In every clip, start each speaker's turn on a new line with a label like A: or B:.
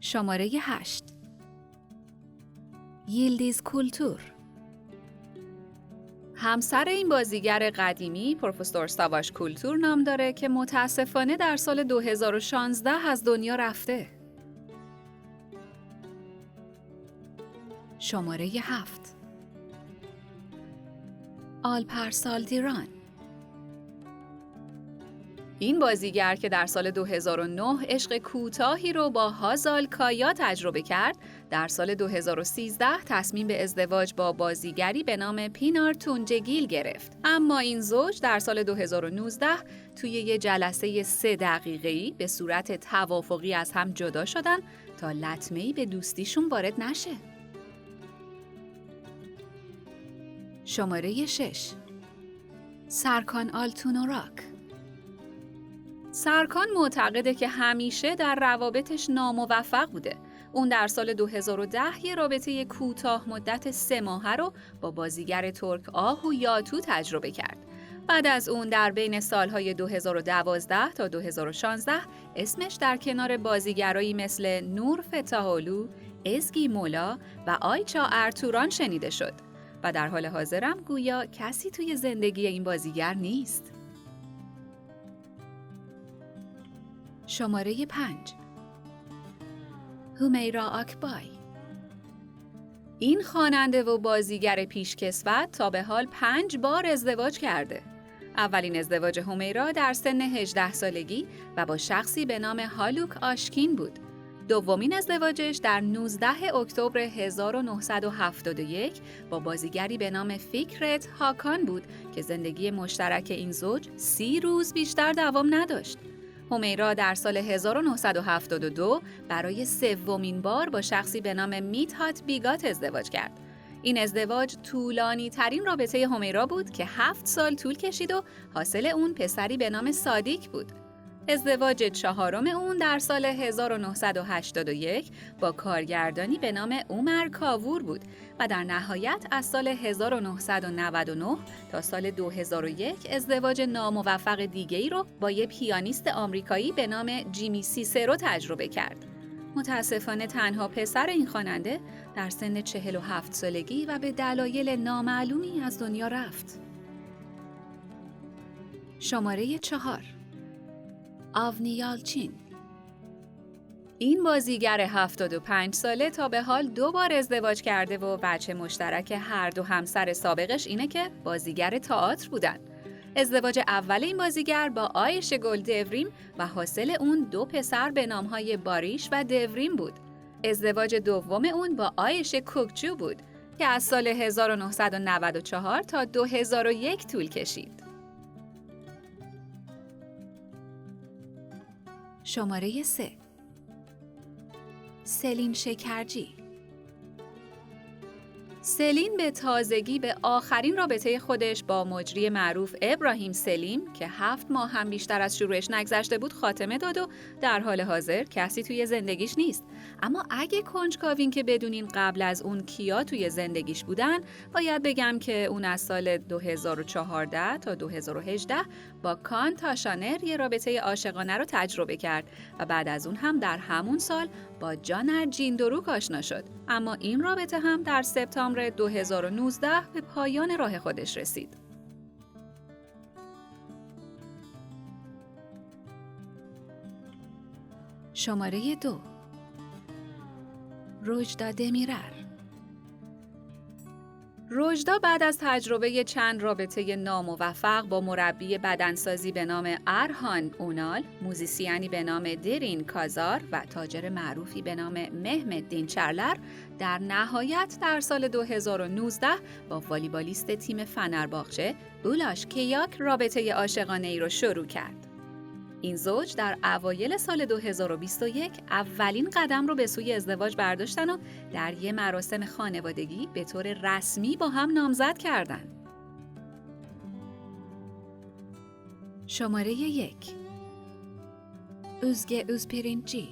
A: شماره 8 ییلدیز کولتور. همسر این بازیگر قدیمی پروفسور ساواش کولتور نام داره که متاسفانه در سال 2016 از دنیا رفته. شماره 7 آلپرسال دیران. این بازیگر که در سال 2009 عشق کوتاهی رو با هازال کایا تجربه کرد، در سال 2013 تصمیم به ازدواج با بازیگری به نام پینار تونجگیل گرفت. اما این زوج در سال 2019 توی یه جلسه 3 دقیقه‌ای به صورت توافقی از هم جدا شدن تا لطمه‌ای به دوستیشون وارد نشه. شماره 6 سرکان آلتونوراک. سرکان معتقده که همیشه در روابطش ناموفق بوده. اون در سال 2010 یه رابطه کوتاه مدت 3 ماهه رو با بازیگر ترک آهو یاتو تجربه کرد. بعد از اون در بین سالهای 2012 تا 2016 اسمش در کنار بازیگرایی مثل نور فتاحلو، ازگی مولا و آیچا ارتوران شنیده شد و در حال حاضرم گویا کسی توی زندگی این بازیگر نیست. شماره 5 هومیرا آکبای. این خواننده و بازیگر پیشکسوت تا به حال 5 بار ازدواج کرده. اولین ازدواج هومیرا در سن 18 سالگی و با شخصی به نام هالوک آشکین بود. دومین ازدواجش در 19 اکتبر 1971 با بازیگری به نام فیکرت هاکان بود که زندگی مشترک این زوج 30 روز بیشتر دوام نداشت. هومیرا در سال 1972 برای 3مین بار با شخصی به نام میتهات بیگات ازدواج کرد. این ازدواج طولانی ترین رابطه هومیرا بود که 7 سال طول کشید و حاصل اون پسری به نام سادیک بود. ازدواج 4م اون در سال 1981 با کارگردانی به نام اومر کاوور بود و در نهایت از سال 1999 تا سال 2001 ازدواج ناموفق دیگه‌ای رو با یک پیانیست آمریکایی به نام جیمی سیسرو تجربه کرد. متاسفانه تنها پسر این خواننده در سن 47 سالگی و به دلایل نامعلومی از دنیا رفت. شماره 4 آونی یالچین. این بازیگر 75 ساله تا به حال 2 بار ازدواج کرده و بچه مشترک هر دو همسر سابقش اینه که بازیگر تئاتر بودن. ازدواج اول این بازیگر با آیش گل دوریم و حاصل اون 2 پسر به نامهای باریش و دوریم بود. ازدواج دوم اون با آیش کوکچو بود که از سال 1994 تا 2001 طول کشید. شماره 3 سلین شکرجی. سلین به تازگی به آخرین رابطه خودش با مجری معروف ابراهیم سلیم که 7 ماه هم بیشتر از شروعش نگذشته بود خاتمه داد و در حال حاضر کسی توی زندگیش نیست. اما اگه کنجکاوین که بدونین قبل از اون کیا توی زندگیش بودن، باید بگم که اون از سال 2014 تا 2018 با کان تاشانر یه رابطه عاشقانه رو تجربه کرد و بعد از اون هم در همون سال با جانر جیندروک آشنا شد. اما این رابطه هم در سپتامبر 2019 به پایان راه خودش رسید. شماره 2 روژدا دمیرر. روژدا بعد از تجربه چند رابطه ناموفق با مربی بدنسازی به نام ارهان اونال، موزیسیانی به نام دیرین کازار و تاجر معروفی به نام مهمدین چرلر، در نهایت در سال 2019 با والیبالیست تیم فنرباغچه اولاش کیاک رابطه عاشقانه‌ای را شروع کرد. این زوج در اوایل سال 2021 اولین قدم رو به سوی ازدواج برداشتن و در یه مراسم خانوادگی به طور رسمی با هم نامزد کردن. شماره 1 اوزگه اوزپیرینچی.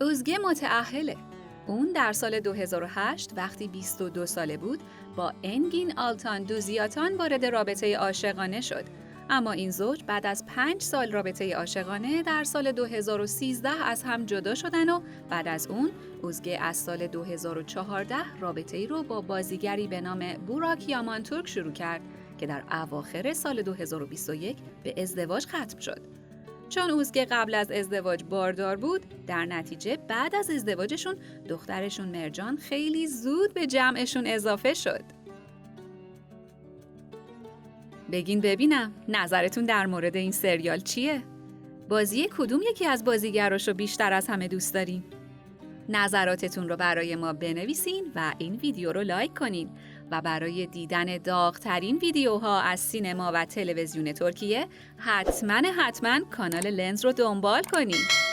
A: اوزگه متأهله. اون در سال 2008 وقتی 22 ساله بود با انگین آلتان دوزیاتان وارد رابطه عاشقانه شد. اما این زوج بعد از 5 سال رابطه عاشقانه در سال 2013 از هم جدا شدن و بعد از اون اوزگه از سال 2014 رابطه ای رو با بازیگری به نام بوراک یامانتورک شروع کرد که در اواخر سال 2021 به ازدواج ختم شد. چون اوزگه قبل از ازدواج باردار بود، در نتیجه بعد از ازدواجشون دخترشون مرجان خیلی زود به جمعشون اضافه شد. بگین ببینم نظرتون در مورد این سریال چیه؟ بازی کدوم یکی از بازیگراشو بیشتر از همه دوست دارین؟ نظراتتون رو برای ما بنویسین و این ویدیو رو لایک کنین و برای دیدن داغ‌ترین ویدیوها از سینما و تلویزیون ترکیه حتما کانال لنز رو دنبال کنین.